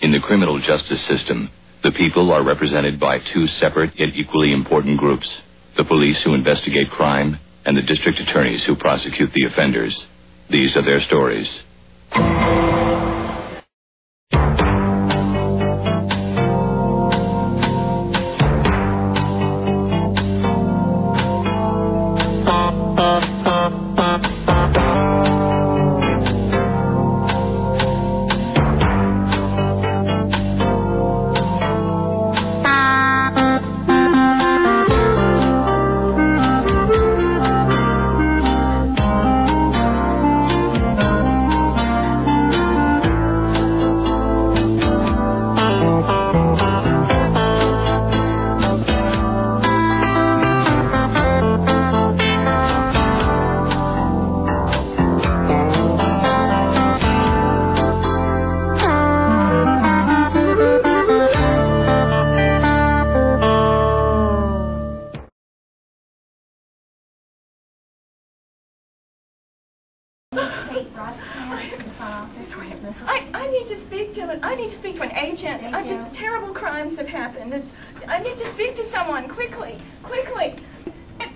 In the criminal justice system, the people are represented by two separate yet equally important groups: the police who investigate crime and the district attorneys who prosecute the offenders. These are their stories. I need to speak to an agent. Just terrible crimes have happened. I need to speak to someone quickly.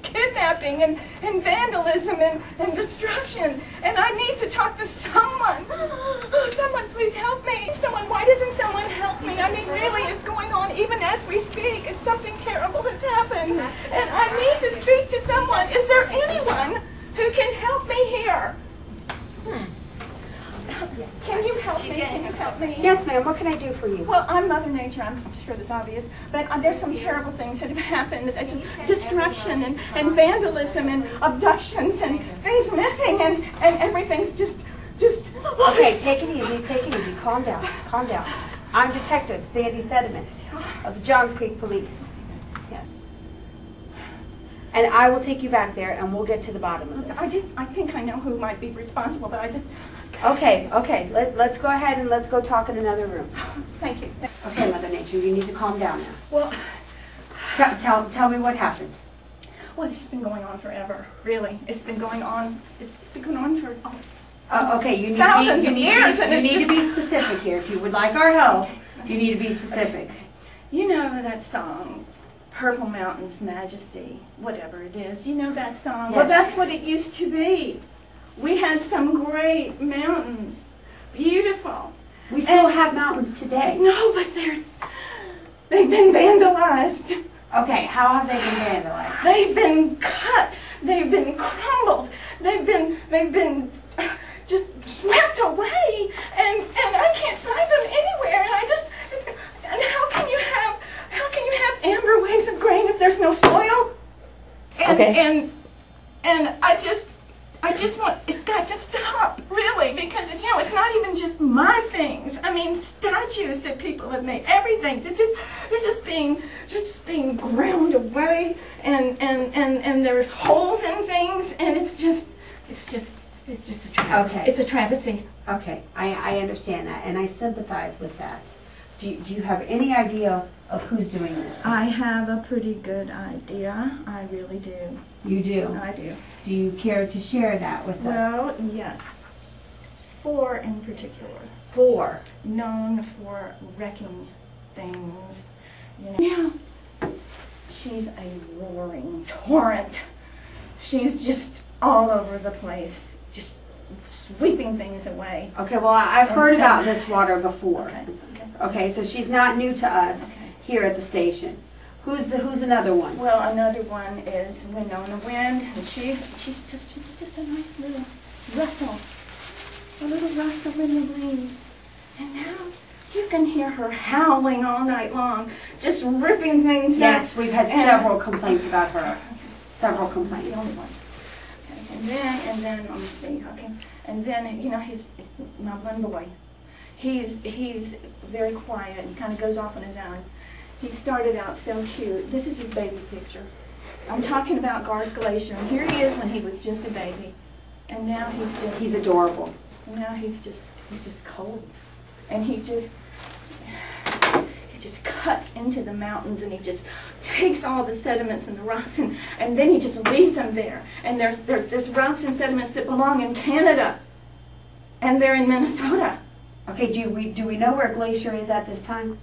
Kidnapping and vandalism and destruction. And I need to talk to someone. Oh, someone, please help me. Someone, why doesn't someone help me? I mean, really, it's going on even as we speak. It's something terrible has happened. And I need to speak to someone. Is there anyone who can help me here? Can you help me? Can you help me? Yes, ma'am. What can I do for you? Well, I'm Mother Nature. I'm sure that's obvious. But there's some terrible things that have happened. It's just destruction and vandalism and abductions and things missing and everything's just... Okay, take it easy. Take it easy. Calm down. Calm down. I'm Detective Sandy Sediment of the Johns Creek Police. Yeah. And I will take you back there and we'll get to the bottom of this. I think I know who might be responsible, but I just... Okay. Let's go ahead and let's go talk in another room. Thank you. Okay, Mother Nature, you need to calm down now. Well, tell me what happened. Well, it's just been going on forever. Really, it's been going on. It's been going on for okay, you need thousands of years. You need to be specific here. If you would like our help, you need to be specific. You know that song, Purple Mountains Majesty, whatever it is. You know that song. Yes. Well, that's what it used to be. We had some great mountains, beautiful. We still have mountains today. No, but they've been vandalized. Okay, how have they been vandalized? They've been cut. They've been crumbled. They've been just swept away, and I can't find them anywhere. And how can you have amber waves of grain if there's no soil? And I just want, it's got to stop, really, because, you know, it's not even just my things. I mean, statues that people have made, everything. They're just being ground away, and there's holes in things, and it's just a travesty. Okay. It's a travesty. Okay, I understand that, and I sympathize with that. Do you have any idea of who's doing this? I have a pretty good idea. I really do. You do? I do. Do you care to share that with us? Well, yes. It's 4 in particular. 4? Known for wrecking things. You know, she's a roaring torrent. She's just all over the place, just sweeping things away. Okay, well, I've heard about this water before. Okay. Okay, so she's not new to us here at the station. Who's another one? Well, another one is Winona Wind, and she's just a nice little rustle, a little rustle in the leaves. And now you can hear her howling all night long, just ripping things up. Yes, we've had several complaints about her. Several complaints. The only one. Okay, and then let me see. Okay, and then you know he's my one boy. He's very quiet and kind of goes off on his own. He started out so cute. This is his baby picture. I'm talking about Garth Glacier. And here he is when he was just a baby, and now he's adorable. And now he's just cold, and he just cuts into the mountains, and he just takes all the sediments and the rocks, and then he just leaves them there. And there's rocks and sediments that belong in Canada, and they're in Minnesota. Okay, do we know where Glacier is at this time?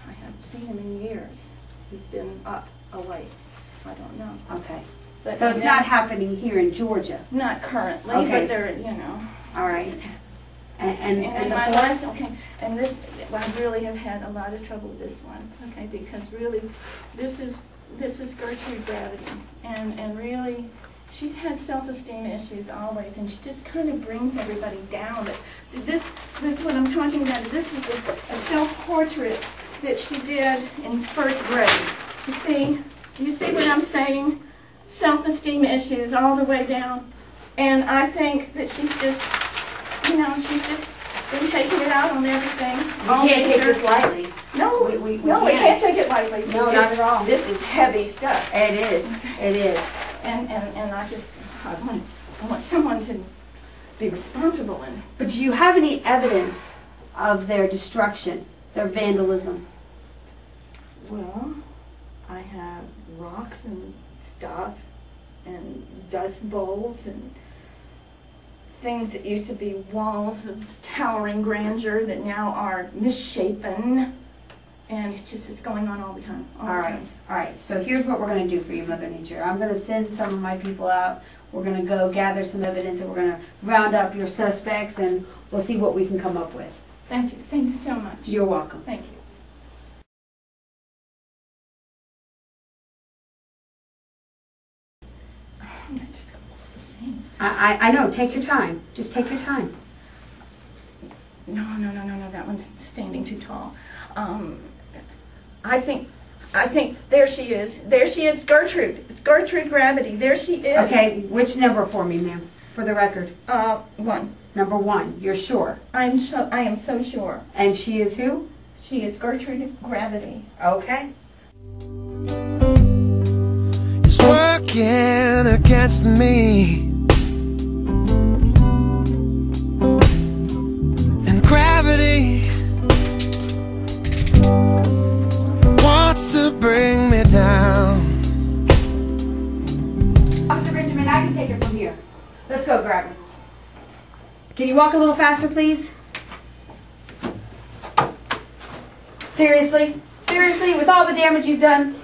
I haven't seen him in years. He's been up, away. I don't know. Okay. But So it's not happening here in Georgia? Not currently, Okay. but they're, you know. All right. And And the my fourth? last, okay, and this, I really have had a lot of trouble with this one, okay, because really, this is Gertrude Gravity, and really, she's had self-esteem issues always, and she just kind of brings everybody down. But this what I'm talking about. This is a self-portrait that she did in first grade. You see what I'm saying? Self-esteem issues all the way down, and I think that she's just, you know, she's just been taking it out on everything. You can't take this lightly. No, we can't take it lightly. No, not at all. This is heavy stuff. It is. It is. And I want someone to be responsible in it. But do you have any evidence of their destruction, their vandalism? Well, I have rocks and stuff and dust bowls and things that used to be walls of towering grandeur that now are misshapen, and it's going on all the time. All right. So here's what we're going to do for you, Mother Nature. I'm going to send some of my people out. We're going to go gather some evidence, and we're going to round up your suspects, and we'll see what we can come up with. Thank you. Thank you so much. You're welcome. Thank you. Just the same. I know. Take your time. Just take your time. No. That one's standing too tall. I think there she is. There she is, Gertrude. Gertrude Gravity. There she is. Okay. Which number for me, ma'am? For the record. 1. Number 1. You're sure? I am so sure. And she is who? She is Gertrude Gravity. Okay. It's working against me, and gravity wants to bring me down. Officer Benjamin, I can take it from here. Let's go, Gravity. Can you walk a little faster, please? Seriously? Seriously? With all the damage you've done?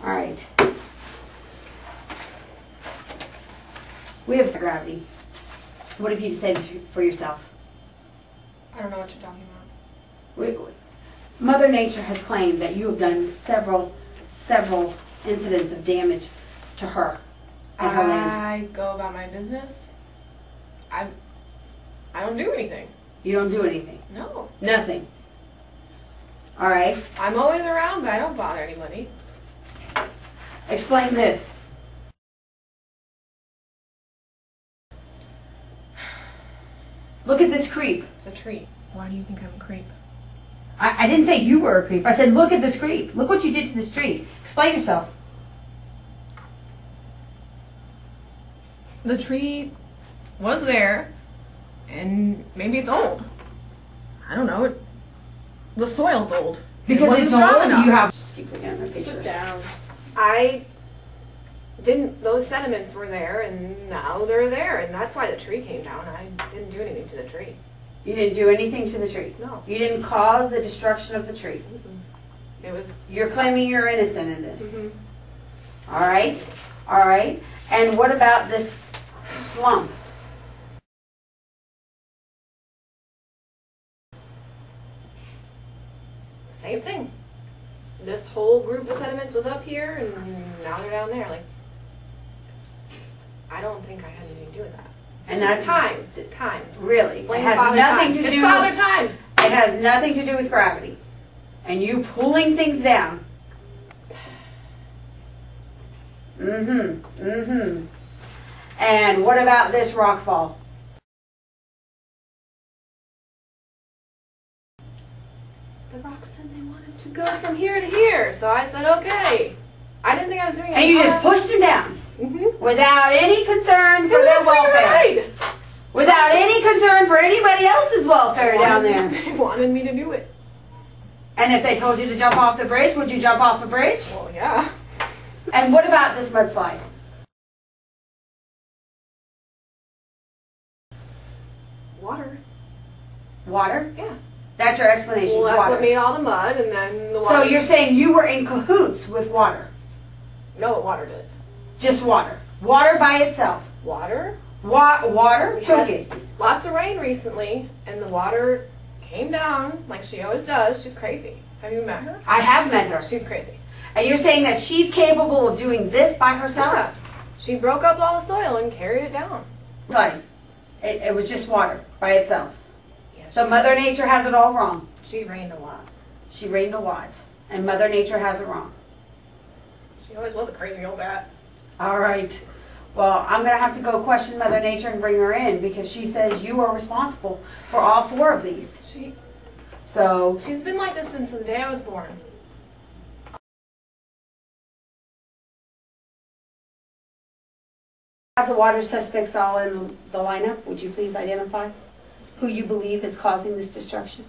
All right. We have Gravity. What have you to say for yourself? I don't know what you're talking about. Mother Nature has claimed that you have done several incidents of damage to her and her land. I go about my business. I don't do anything. You don't do anything? No. Nothing. All right. I'm always around, but I don't bother anybody. Explain this. Look at this creep. It's a tree. Why do you think I'm a creep? I didn't say you were a creep. I said look at this creep. Look what you did to this tree. Explain yourself. The tree was there, and maybe it's old. I don't know. The soil's old. Because it wasn't it's strong old, enough. you have to keep looking at the Sit pictures. down. Those sediments were there, and now they're there, and that's why the tree came down. I didn't do anything to the tree. You didn't do anything to the tree. No. You didn't cause the destruction of the tree. It was... You're claiming you're innocent in this. Mm-hmm. All right. All right. And what about this slump? Same thing. This whole group of sediments was up here, and now they're down there. Like, I don't think I had anything to do with that. And It's just that's time. Really. Blame It has Father nothing Time. to It's do. Father Time. It has nothing to do with gravity. And you pulling things down. And what about this rock fall? The rock said they wanted to go from here to here, so I said okay. I didn't think I was doing And you just pushed them down Mm-hmm. without any concern It for was their a free welfare. ride. Without any concern for anybody else's welfare down there. They wanted me to do it. And if they told you to jump off the bridge, would you jump off the bridge? Well, yeah. And what about this mudslide? Water. Water? Yeah. That's your explanation. Well, that's water. what made all the mud, and then the water. So you're saying you were in cahoots with water? No, water did. Just water. Water by itself. Water? Water? We Took had it. lots of rain recently, and the water came down like she always does. She's crazy. Have you met her? I have met her. She's crazy. And you're saying that she's capable of doing this by herself? Yeah. She broke up all the soil and carried it down. Right. It was just water by itself. Yeah, So Mother Nature has it all wrong. she rained a lot. She rained a lot. And Mother Nature has it wrong. She always was a crazy old bat. All right. Well, I'm going to have to go question Mother Nature and bring her in because she says you are responsible for all 4 of these. So, She's been like this since the day I was born. have the water suspects all in the lineup. Would you please identify who you believe is causing this destruction?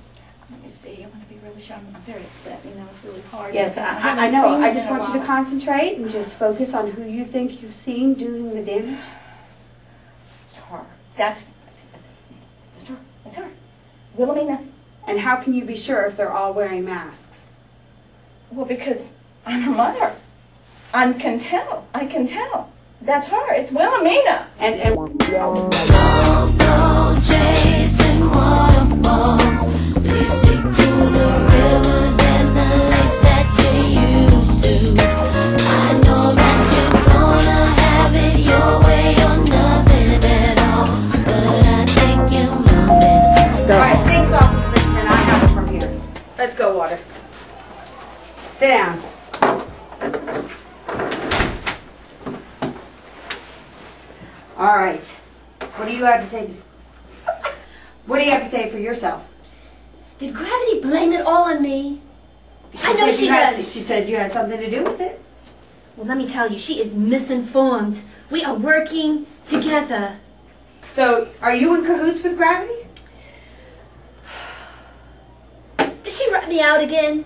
Let me see. I want to be really sure. I'm very upset. You know, it's really hard. Yes, haven't I know. seen I it just in a want you to while. concentrate and just focus on who you think you've seen doing the damage. It's her. That's her. It's her. Wilhelmina. And how can you be sure if they're all wearing masks? Well, because I'm her mother. I can tell. I can tell. That's her. It's Wilhelmina. And Go chasing waterfalls. Please stick to the rivers and the lakes that you're used to. I know that you're gonna have it your way or nothing at all, but I think you're moving too all right, things off, and I have it from here. Let's go, water. Sit down. All right. What do you have to say? What do you have to say for yourself? Did gravity blame it all on me? I know said she you had- does. She said you had something to do with it. Well, let me tell you, she is misinformed. We are working together. So, are you in cahoots with gravity? Did she rat me out again?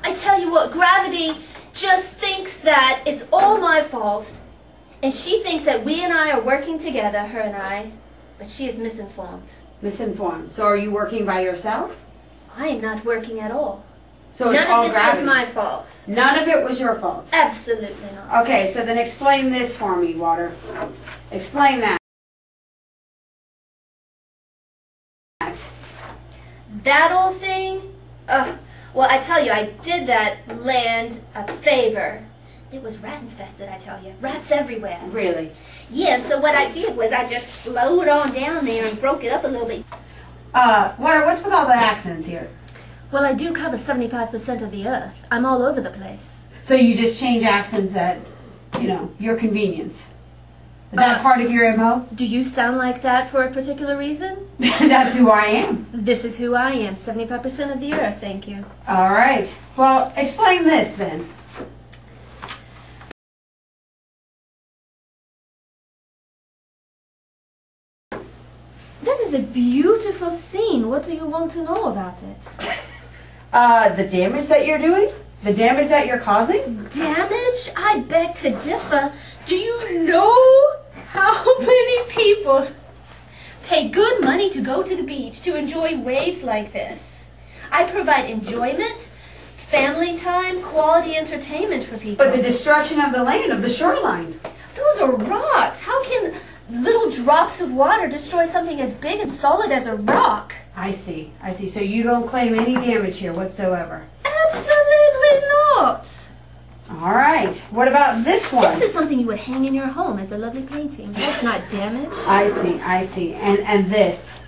I tell you what, gravity just thinks that it's all my fault. And she thinks that we and I are working together, her and I, but she is misinformed. Misinformed. So, are you working by yourself? I am not working at all. So it's None all of this gravity. was my fault. None of it was your fault. Absolutely not. Okay, so then explain this for me, Water. Explain that. That old thing? Well, I tell you, I did that land a favor. It was rat infested, I tell you. Rats everywhere. Really? Yeah, and so what I did was I just flowed on down there and broke it up a little bit. Water, what's with all the accents here? Well, I do cover 75% of the earth. I'm all over the place. So you just change accents at, your convenience. Is that part of your MO? Do you sound like that for a particular reason? That's who I am. This is who I am, 75% of the earth, thank you. All right. Well, explain this then. That is a beautiful scene. What do you want to know about it? The damage that you're doing? The damage that you're causing? Damage? I beg to differ. Do you know how many people pay good money to go to the beach to enjoy waves like this? I provide enjoyment, family time, quality entertainment for people. But the destruction of the land, of the shoreline. Those are rocks. How can little drops of water destroy something as big and solid as a rock? I see. So you don't claim any damage here whatsoever. Absolutely not. All right. What about this one? This is something you would hang in your home as a lovely painting. That's not damage. I see. And this.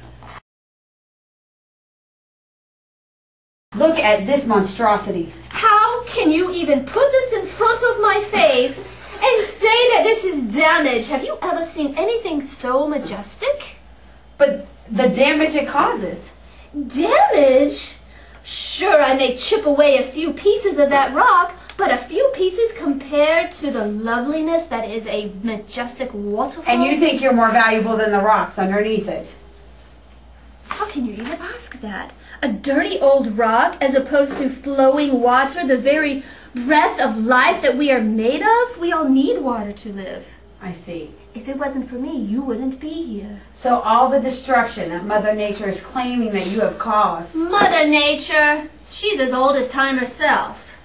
Look at this monstrosity. How can you even put this in front of my face and say that this is damage? Have you ever seen anything so majestic? But the damage it causes. Damage? Sure, I may chip away a few pieces of that rock, but a few pieces compared to the loveliness that is a majestic waterfall? And you think you're more valuable than the rocks underneath it. How can you even ask that? A dirty old rock as opposed to flowing water, the very breath of life that we are made of? We all need water to live. I see. If it wasn't for me, you wouldn't be here. So all the destruction that Mother Nature is claiming that you have caused. Mother Nature! She's as old as time herself.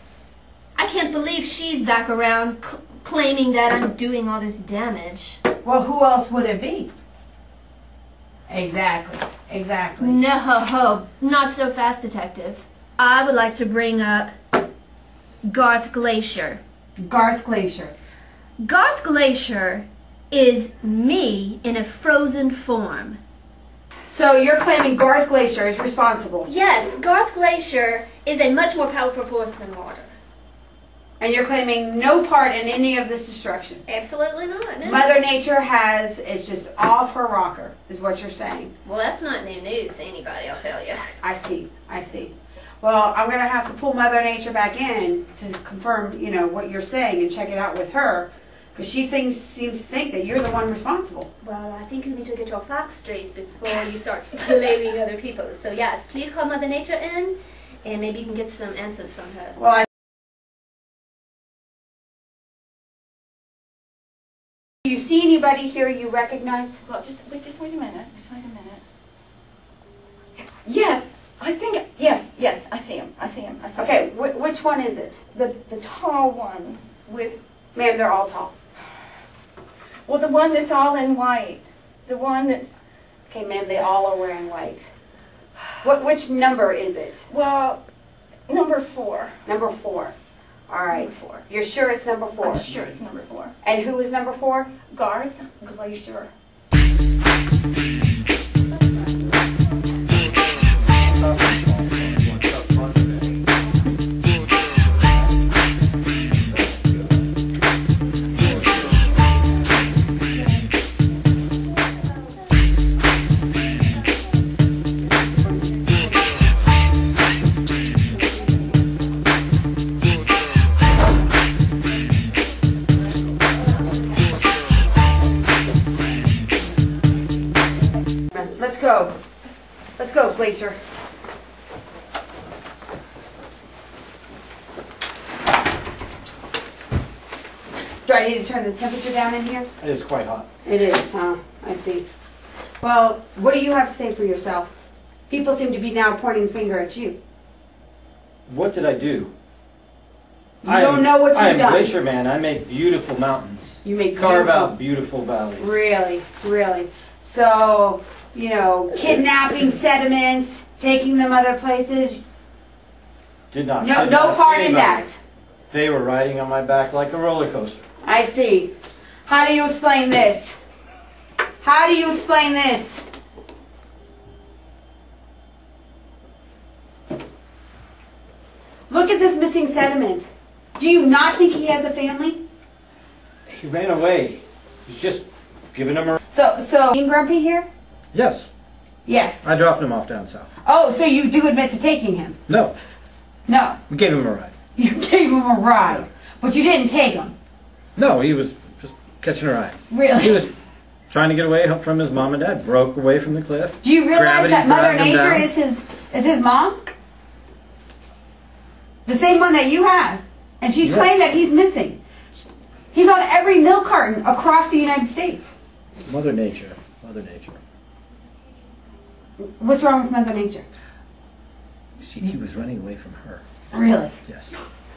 I can't believe she's back around claiming that I'm doing all this damage. Well, who else would it be? Exactly. Exactly. No, not so fast, Detective. I would like to bring up Garth Glacier. Garth Glacier. Garth Glacier is me in a frozen form. So you're claiming Garth Glacier is responsible. Yes, Garth Glacier is a much more powerful force than water. And you're claiming no part in any of this destruction. Absolutely not. No. Mother Nature is just off her rocker, is what you're saying. Well, that's not new news to anybody, I'll tell you. I see. I see. Well, I'm going to have to pull Mother Nature back in to confirm, what you're saying and check it out with her. Because she seems to think that you're the one responsible. Well, I think you need to get your facts straight before you start blaming other people. So yes, please call Mother Nature in, and maybe you can get some answers from her. Well, do you see anybody here you recognize? Well, just wait a minute. Just wait a minute. Yes, I think, yes, I see him. I see him. Okay, which one is it? The tall one with, Ma'am, they're all tall. well, the one that's all in white. The one that's, Okay, ma'am, they all are wearing white. Which number is it? well, number 4. Number 4. All right. Number 4. You're sure it's number 4? I'm sure it's number 4. And who is number 4? Garth Glacier. Let's go, Glacier. Do I need to turn the temperature down in here? It is quite hot. It is, huh? I see. Well, what do you have to say for yourself? People seem to be now pointing the finger at you. What did I do? You don't know what you've I am done. Glacier Man. I make beautiful mountains. You make Carve beautiful- out beautiful valleys. Really, really. So, kidnapping sediments, taking them other places. Did not. No, did no not part in anybody. that. They were riding on my back like a roller coaster. I see. How do you explain this? How do you explain this? Look at this missing sediment. Do you not think he has a family? He ran away. He's just giving him a... So, being grumpy here? Yes. Yes. I dropped him off down south. Oh, so you do admit to taking him? No. No. We gave him a ride. You gave him a ride, but you didn't take him. No, he was just catching a ride. Really? He was trying to get away from his mom and dad. Broke away from the cliff. Do you realize Gravity that Mother dragged him Nature down. is his mom? The same one that you have. And she's Yes. claimed that he's missing. He's on every milk carton across the United States. Mother Nature. Mother Nature. What's wrong with Mother Nature? He was running away from her. Really? Yes.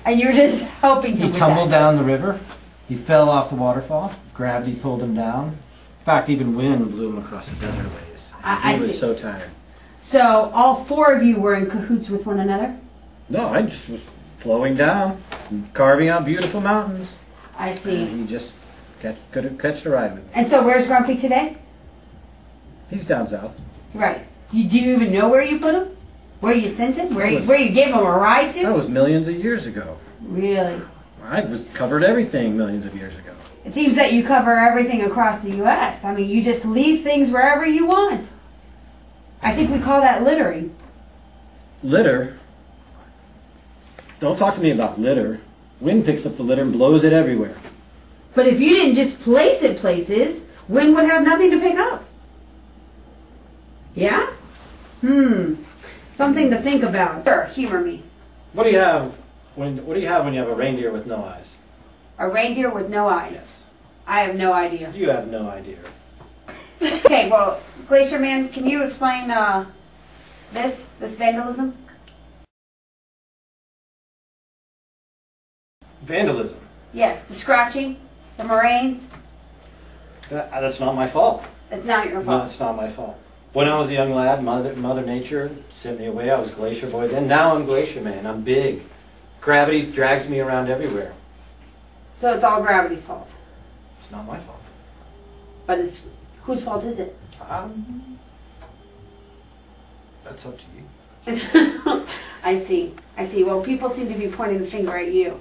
And you're just helping him He with tumbled that. down the river. He fell off the waterfall. Gravity pulled him down. In fact, even wind blew him across the desert ways. I He was see. so tired. So all 4 of you were in cahoots with one another? No, I just was flowing down, carving out beautiful mountains. I And see. he just could have catched a ride with me. And so where's Grumpy today? He's down south. Right. Do you even know where you put him? Where you sent him? Where That was- you gave him a ride to? That was millions of years ago. Really? I was covered everything millions of years ago. It seems that you cover everything across the U.S. I mean, you just leave things wherever you want. I think we call that littering. Litter? Don't talk to me about litter. Wind picks up the litter and blows it everywhere. But if you didn't just place it places, wind would have nothing to pick up. Yeah? Something to think about. Sure, humor me. What do you have when you have a reindeer with no eyes? A reindeer with no eyes. Yes. I have no idea. You have no idea. Okay, well, Glacier Man, can you explain this vandalism? Vandalism. Yes, the scratching, the moraines. That's not my fault. It's not your No, fault. it's not my fault. When I was a young lad, Mother Nature sent me away. I was Glacier Boy then. Now I'm Glacier Man. I'm big. Gravity drags me around everywhere. So it's all gravity's fault. It's not my fault. But it's whose fault is it? That's up to you. I see. I see. Well, people seem to be pointing the finger at you.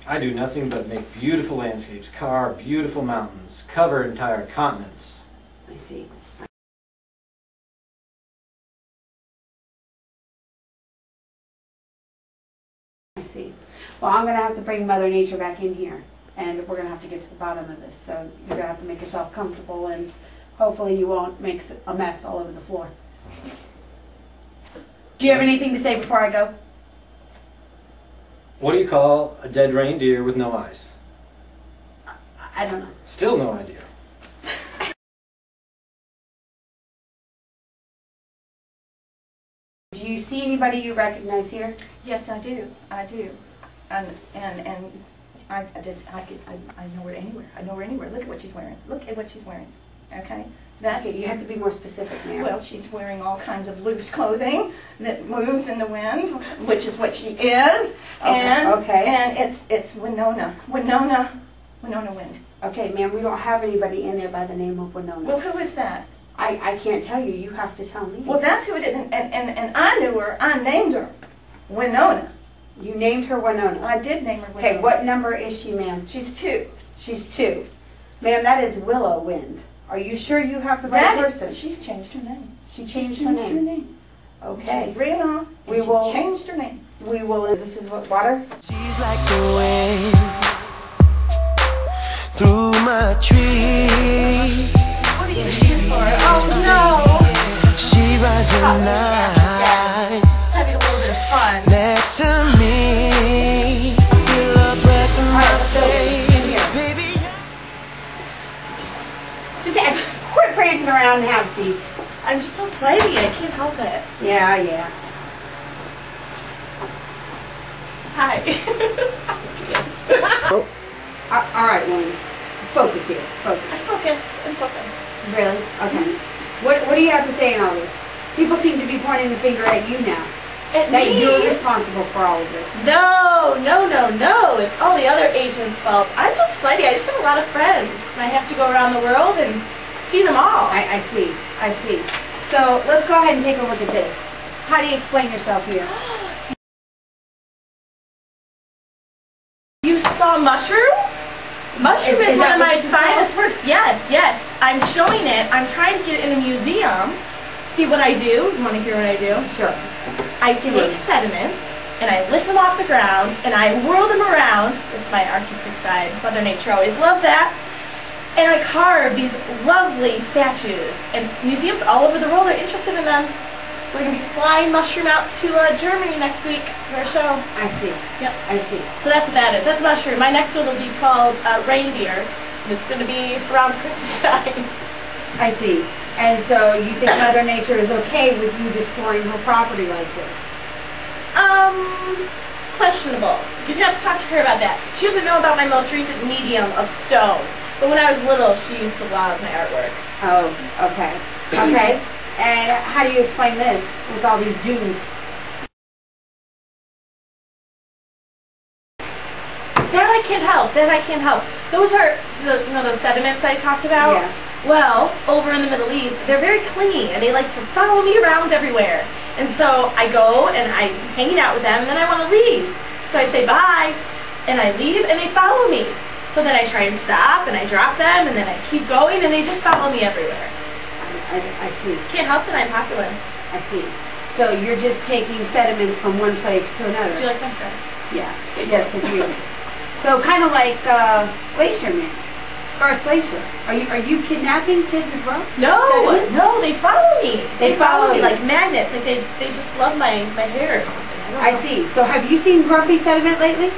I do nothing but make beautiful landscapes, carve beautiful mountains, cover entire continents. I see. I see. Well, I'm going to have to bring Mother Nature back in here, and we're going to have to get to the bottom of this. So you're going to have to make yourself comfortable, and hopefully you won't make a mess all over the floor. Do you have anything to say before I go? What do you call a dead reindeer with no eyes? I don't know. Still no idea. Do you see anybody you recognize here? Yes, I do. I do. And I know her anywhere. I know her anywhere. Look at what she's wearing. Look at what she's wearing. Okay? That's Okay, you have to be more specific, ma'am. Well, she's wearing all kinds of loose clothing that moves in the wind, which is what she is. And it's Winona Wind. Okay, ma'am, we don't have anybody in there by the name of Winona. Well, who is that? I can't tell you. You have to tell me. Well, that's who it is. And I knew her. I named her Winona. You named her Winona. I did name her Winona. Okay, what number is she, ma'am? She's 2. She's 2. Ma'am, that is Willow Wind. Are you sure you have the right person? She's changed her name. She changed her name. Okay. She ran off. We will changed her name. We will. This is what water. She's like the wind through my tree. What are you here for? Oh no! She rides the night Just having a little bit of fun. next to me. Feel her breath in my face, baby. Just quit prancing around and have a seat. I'm just so flighty, I can't help it. Yeah. Hi. All right, Wind. Focus here. I'm Focus. focused. Really? Okay. What do you have to say in all this? People seem to be pointing the finger at you now. At That me? you're responsible for all of this. No. It's all the other agents' fault. I'm just flighty. I just have a lot of friends. And I have to go around the world and see them all. I see. So let's go ahead and take a look at this. How do you explain yourself here? You saw Mushroom? Mushroom Is is one that of what my this is finest called? works. Yes. I'm showing it. I'm trying to get it in a museum. See what I do? You want to hear what I do? Sure. I take sediments and I lift them off the ground and I whirl them around. It's my artistic side. Mother Nature always loved that. And I carve these lovely statues. And museums all over the world are interested in them. We're going to be flying Mushroom out to Germany next week for a show. I see. Yep. I see. So that's what that is. That's Mushroom. My next one will be called Reindeer. And it's going to be around Christmas time. I see. And so you think Mother Nature is okay with you destroying her property like this? Questionable. You'd have to talk to her about that. She doesn't know about my most recent medium of stone. But when I was little, she used to love my artwork. Oh, okay. Okay. And how do you explain this with all these dunes? That I can't help. Those are those sediments I talked about? Yeah. Well, over in the Middle East, they're very clingy and they like to follow me around everywhere. And so I go and I'm hanging out with them and then I want to leave. So I say bye and I leave and they follow me. So then I try and stop and I drop them and then I keep going and they just follow me everywhere. I see. Can't help that I'm popular. I see. So you're just taking sediments from one place to another? Do you like my skirts? Yes. Yes, I do. So kind of like Glacier Man. Garth Glacier. Are you kidnapping kids as well? No, Sediments? no, they follow me. They follow me you. like magnets. Like they just love my hair or something. I don't know. I see. So have you seen Grumpy Sediment lately?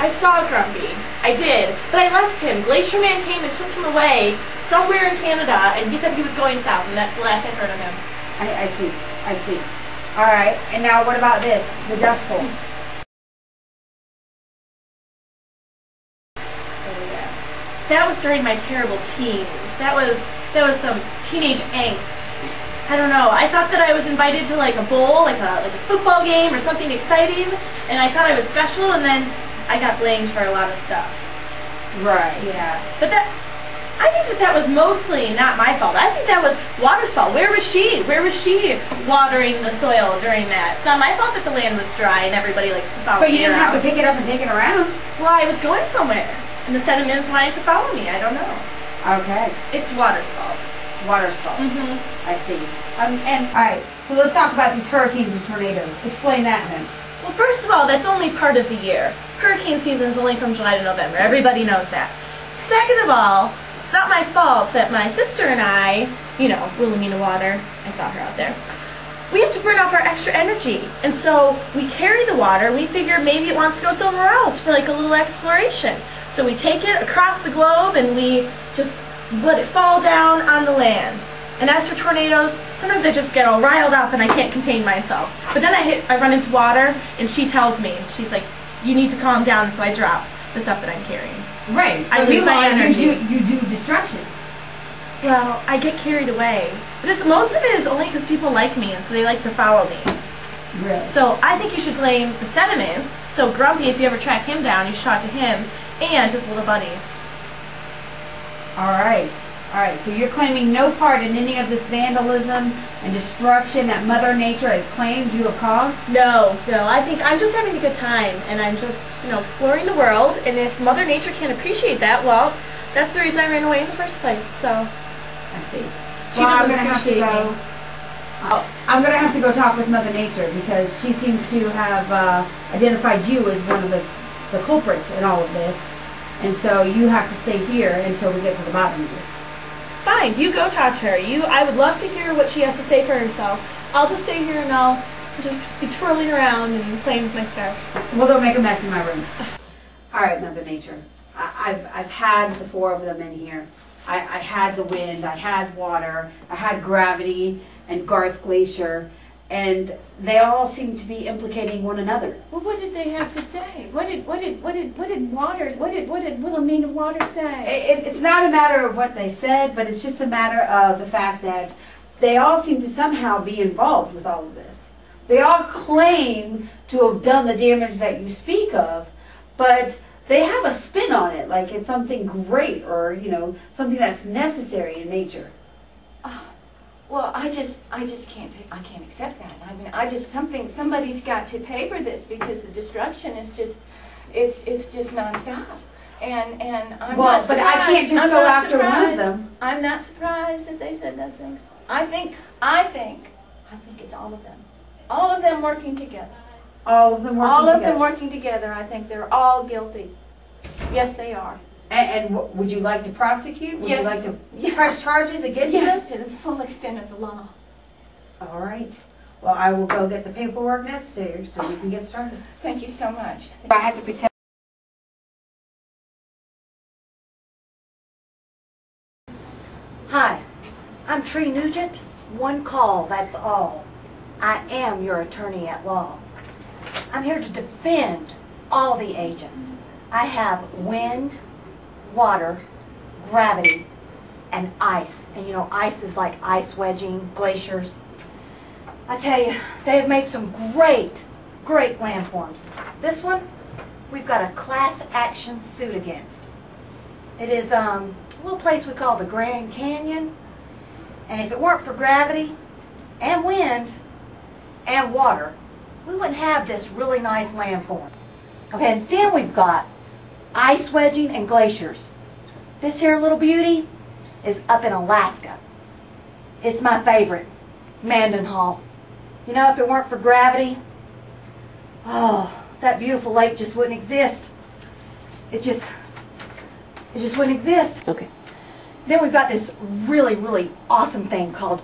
I saw Grumpy. I did. But I left him. Glacier Man came and took him away somewhere in Canada, and he said he was going south, and that's the last I've heard of him. I see. I see. All right. And now what about this? The Dust Bowl. Oh, yes. That was during my terrible teens. That was some teenage angst. I don't know. I thought that I was invited to like a bowl, like a football game or something exciting, and I thought I was special, and then I got blamed for a lot of stuff. Right. Yeah. But I think that was mostly not my fault. I think that was Water's fault. Where was she? Where was she watering the soil during that? It's not my fault that the land was dry and everybody likes to follow me around. But you didn't have to pick it up and take it around. Well, I was going somewhere, and the sediments wanted to follow me. I don't know. Okay. It's Water's fault. Water's fault. I see. And all right, so let's talk about these hurricanes and tornadoes. Explain that then. Well, first of all, that's only part of the year. Hurricane season is only from July to November. Everybody knows that. Second of all, it's not my fault that my sister and I, you know, Wilhelmina Water, I saw her out there, we have to burn off our extra energy. And so we carry the water. We figure maybe it wants to go somewhere else for like a little exploration. So we take it across the globe and we just let it fall down on the land. And as for tornadoes, sometimes I just get all riled up and I can't contain myself. But then I run into water and she tells me, she's like, you need to calm down, and so I drop the stuff that I'm carrying. Right. I lose my energy. You do destruction. Well, I get carried away. But most of it is only because people like me and so they like to follow me. Really? So I think you should blame the sediments. So Grumpy, if you ever track him down, you should talk to him and his little buddies. All right. All right, so you're claiming no part in any of this vandalism and destruction that Mother Nature has claimed you have caused? No, I think I'm just having a good time, and I'm just, exploring the world, and if Mother Nature can't appreciate that, well, that's the reason I ran away in the first place, so. I see. She Well, I'm doesn't going to have to appreciate go. me. I'm going to have to go talk with Mother Nature because she seems to have identified you as one of the culprits in all of this. And so you have to stay here until we get to the bottom of this. Fine, you go talk to her. I would love to hear what she has to say for herself. I'll just stay here and I'll just be twirling around and playing with my scarves. Well, don't make a mess in my room. All right, Mother Nature. I've had the four of them in here. I had the wind, I had water, I had gravity and Garth Glacier, and they all seem to be implicating one another. Well, what did they have to say? What did Wilhelmina Water say? It's not a matter of what they said, but it's just a matter of the fact that they all seem to somehow be involved with all of this. They all claim to have done the damage that you speak of, but they have a spin on it, like it's something great or, something that's necessary in nature. Well, I just can't. I can't accept that. I mean, somebody's got to pay for this because the destruction is just, it's just nonstop. And I'm not surprised. But I can't just go after one of them. I'm not surprised that they said those things. I think it's all of them. All of them working together. All of them working All together. of them working together. I think they're all guilty. Yes, they are. And would you like to prosecute? Would Yes. you like to Yes. press charges against Yes, them? to the full extent of the law. All right. Well, I will go get the paperwork necessary so we can get started. Thank you so much. I had to pretend. Hi, I'm Tree Nugent. One call, that's all. I am your attorney at law. I'm here to defend all the agents. I have wind, water, gravity, and ice. And ice is like ice wedging, glaciers. I tell you, they have made some great landforms. This one, we've got a class action suit against. It is a little place we call the Grand Canyon. And if it weren't for gravity and wind and water, we wouldn't have this really nice landform. Okay, and then we've got ice wedging and glaciers. This here little beauty is up in Alaska. It's my favorite, Mendenhall. If it weren't for gravity, that beautiful lake just wouldn't exist. It just wouldn't exist. Okay. Then we've got this really awesome thing called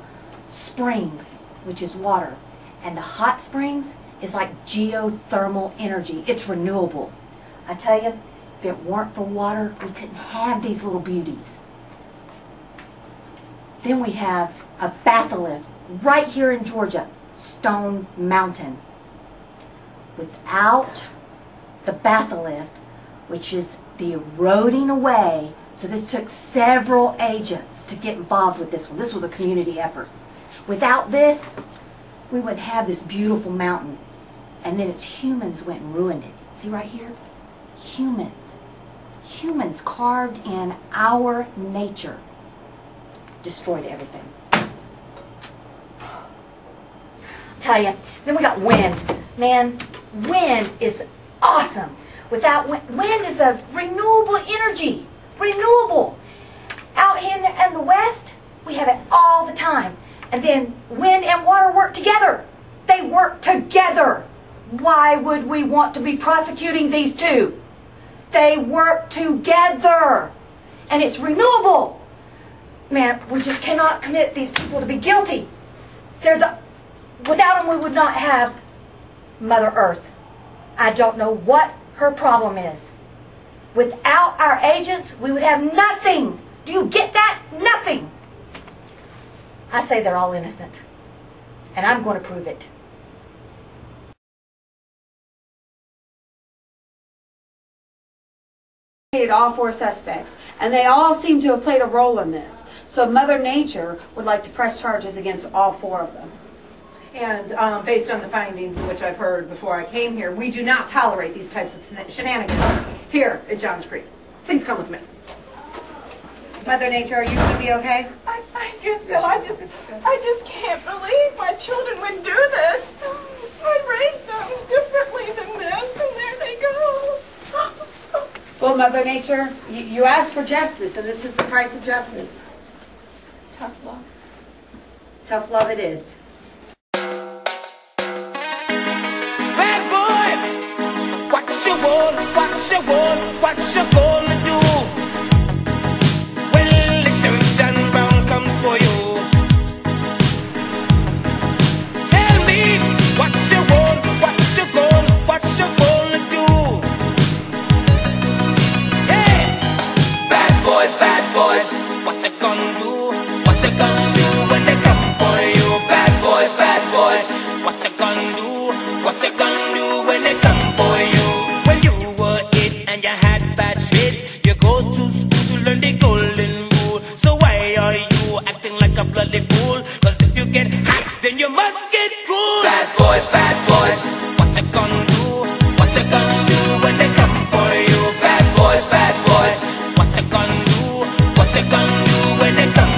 springs, which is water. And the hot springs is like geothermal energy. It's renewable. I tell you, if it weren't for water, we couldn't have these little beauties. Then we have a batholith right here in Georgia, Stone Mountain. Without the batholith, which is the eroding away, so this took several agents to get involved with this one. This was a community effort. Without this, we wouldn't have this beautiful mountain. And then it's humans went and ruined it. See right here? Humans. Humans carved in our nature. Destroyed everything. Tell you, then we got wind. Man, wind is awesome. Without wind is a renewable energy. Renewable. Out here in the West, we have it all the time. And then wind and water work together. They work together. Why would we want to be prosecuting these two? They work together. And it's renewable. Man, we just cannot commit these people to be guilty. Without them, we would not have Mother Earth. I don't know what her problem is. Without our agents, we would have nothing. Do you get that? Nothing. I say they're all innocent. And I'm going to prove it. All 4 suspects, and they all seem to have played a role in this. So Mother Nature would like to press charges against all 4 of them. And based on the findings which I've heard before I came here, we do not tolerate these types of shenanigans here at Johns Creek. Please come with me. Mother Nature, are you going to be okay? I guess so. I just can't believe my children would do this. I raised them differently than this, and there they go. Well, Mother Nature, you asked for justice, and this is the price of justice. Tough love. Tough love it is. Bad boy, what you want, what you want, what you gonna do when the Sheridan Brown comes for you? Tell me what you want, what you gonna, what you gonna do? Hey, bad boys, what you gonna do? What you gonna do when they come for you? Bad boys, what you gonna do? What you gonna do when they come for you? When you were 8 and you had bad traits, you go to school to learn the golden rule. So why are you acting like a bloody fool? Cause if you get hot, then you must get cool. Bad boys, what you gonna do? What you gonna do when they come for you? Bad boys, what you gonna do? What you gonna do when they come